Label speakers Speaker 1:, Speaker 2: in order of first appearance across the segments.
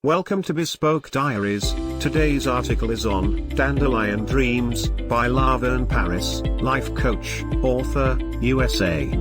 Speaker 1: Welcome to Bespoke Diaries. Today's article is on Dandelion Dreams by La-Verne Parris, life coach, author, USA.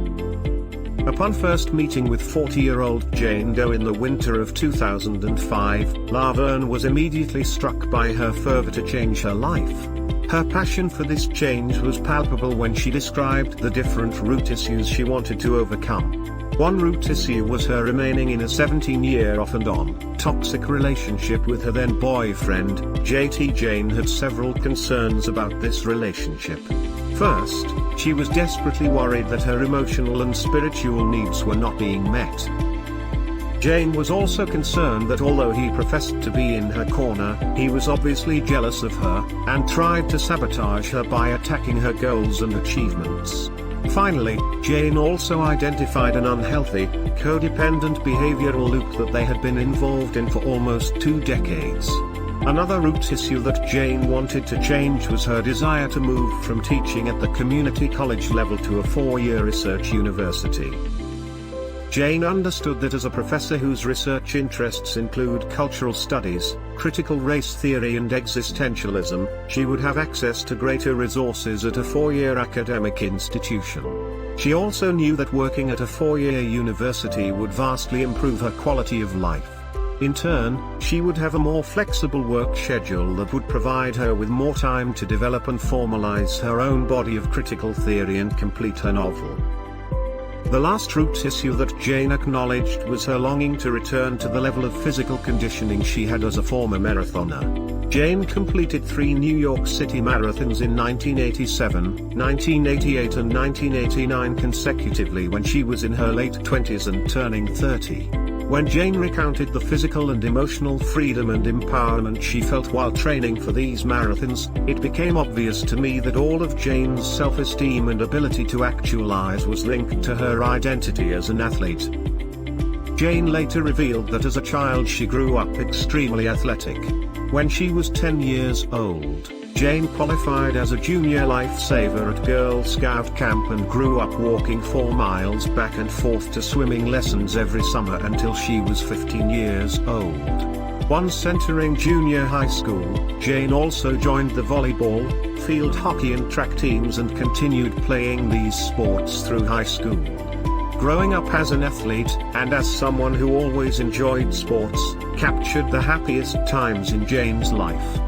Speaker 1: Upon first meeting with 40-year-old Jane Doe in the winter of 2005, La-Verne was immediately struck by her fervor to change her life. Her passion for this change was palpable when she described the different root issues she wanted to overcome. One root issue was her remaining in a 17-year off-and-on, toxic relationship with her then boyfriend, JT. Jane had several concerns about this relationship. First, she was desperately worried that her emotional and spiritual needs were not being met. Jane was also concerned that although he professed to be in her corner, he was obviously jealous of her, and tried to sabotage her by attacking her goals and achievements. Finally, Jane also identified an unhealthy, codependent behavioral loop that they had been involved in for almost 2 decades. Another root issue that Jane wanted to change was her desire to move from teaching at the community college level to a 4-year research university. Jane understood that as a professor whose research interests include cultural studies, critical race theory and existentialism, she would have access to greater resources at a 4-year academic institution. She also knew that working at a 4-year university would vastly improve her quality of life. In turn, she would have a more flexible work schedule that would provide her with more time to develop and formalize her own body of critical theory and complete her novel. The last root issue that Jane acknowledged was her longing to return to the level of physical conditioning she had as a former marathoner. Jane completed 3 New York City marathons in 1987, 1988 and 1989 consecutively when she was in her late 20s and turning 30. When Jane recounted the physical and emotional freedom and empowerment she felt while training for these marathons, it became obvious to me that all of Jane's self-esteem and ability to actualize was linked to her identity as an athlete. Jane later revealed that as a child she grew up extremely athletic. When she was 10 years old, Jane qualified as a junior lifesaver at Girl Scout camp and grew up walking 4 miles back and forth to swimming lessons every summer until she was 15 years old. Once entering junior high school, Jane also joined the volleyball, field hockey and track teams and continued playing these sports through high school. Growing up as an athlete, and as someone who always enjoyed sports, captured the happiest times in Jane's life.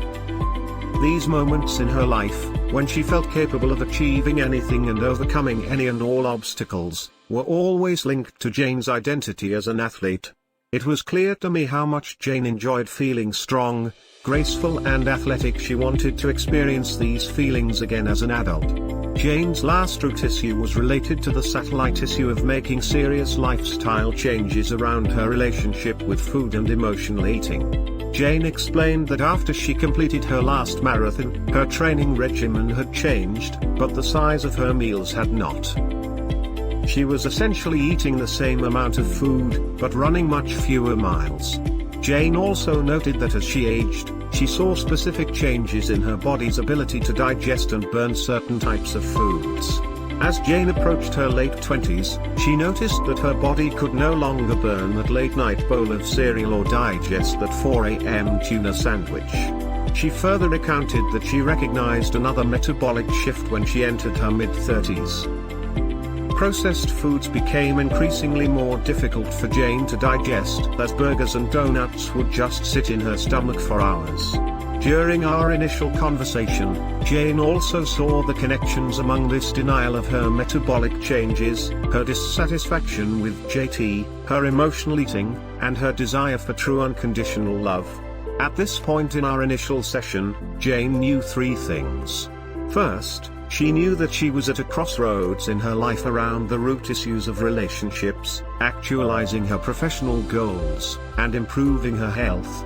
Speaker 1: These moments in her life, when she felt capable of achieving anything and overcoming any and all obstacles, were always linked to Jane's identity as an athlete. It was clear to me how much Jane enjoyed feeling strong, graceful and athletic. She wanted to experience these feelings again as an adult. Jane's last root issue was related to the satellite issue of making serious lifestyle changes around her relationship with food and emotional eating. Jane explained that after she completed her last marathon, her training regimen had changed, but the size of her meals had not. She was essentially eating the same amount of food, but running much fewer miles. Jane also noted that as she aged, she saw specific changes in her body's ability to digest and burn certain types of foods. As Jane approached her late 20s, she noticed that her body could no longer burn that late-night bowl of cereal or digest that 4 a.m. tuna sandwich. She further recounted that she recognized another metabolic shift when she entered her mid-30s. Processed foods became increasingly more difficult for Jane to digest, as burgers and donuts would just sit in her stomach for hours. During our initial conversation, Jane also saw the connections among this denial of her metabolic changes, her dissatisfaction with JT, her emotional eating, and her desire for true unconditional love. At this point in our initial session, Jane knew 3 things. First, she knew that she was at a crossroads in her life around the root issues of relationships, actualizing her professional goals, and improving her health.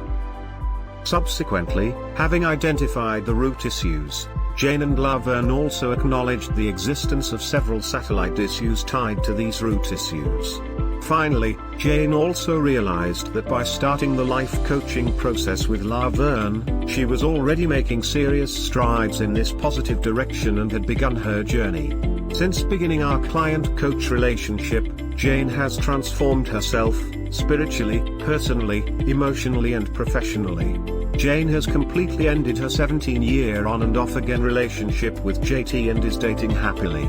Speaker 1: Subsequently, having identified the root issues, Jane and La-Verne also acknowledged the existence of several satellite issues tied to these root issues. Finally, Jane also realized that by starting the life coaching process with La-Verne, she was already making serious strides in this positive direction and had begun her journey. Since beginning our client-coach relationship, Jane has transformed herself, spiritually, personally, emotionally and professionally. Jane has completely ended her 17-year on and off again relationship with JT and is dating happily.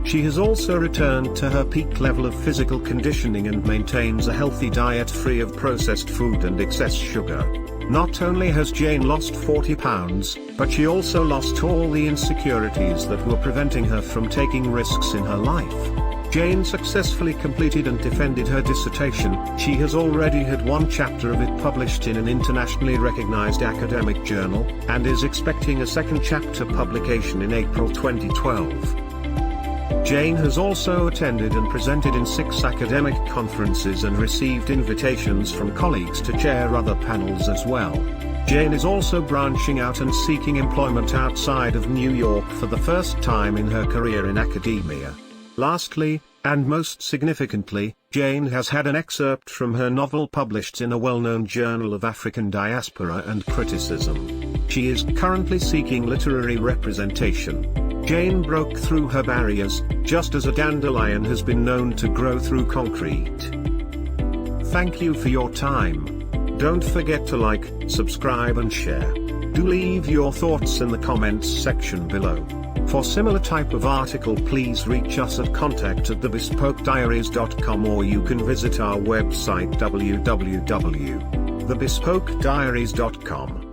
Speaker 1: She has also returned to her peak level of physical conditioning and maintains a healthy diet free of processed food and excess sugar. Not only has Jane lost 40 pounds, but she also lost all the insecurities that were preventing her from taking risks in her life. Jane successfully completed and defended her dissertation. She has already had one chapter of it published in an internationally recognized academic journal, and is expecting a second chapter publication in April 2012. Jane has also attended and presented in 6 academic conferences and received invitations from colleagues to chair other panels as well. Jane is also branching out and seeking employment outside of New York for the first time in her career in academia. Lastly, and most significantly, Jane has had an excerpt from her novel published in a well-known journal of African diaspora and criticism. She is currently seeking literary representation. Jane broke through her barriers, just as a dandelion has been known to grow through concrete. Thank you for your time. Don't forget to like, subscribe and share. Do leave your thoughts in the comments section below. For similar type of article, please reach us at contact@thebespokediaries.com, or you can visit our website www.thebespokediaries.com.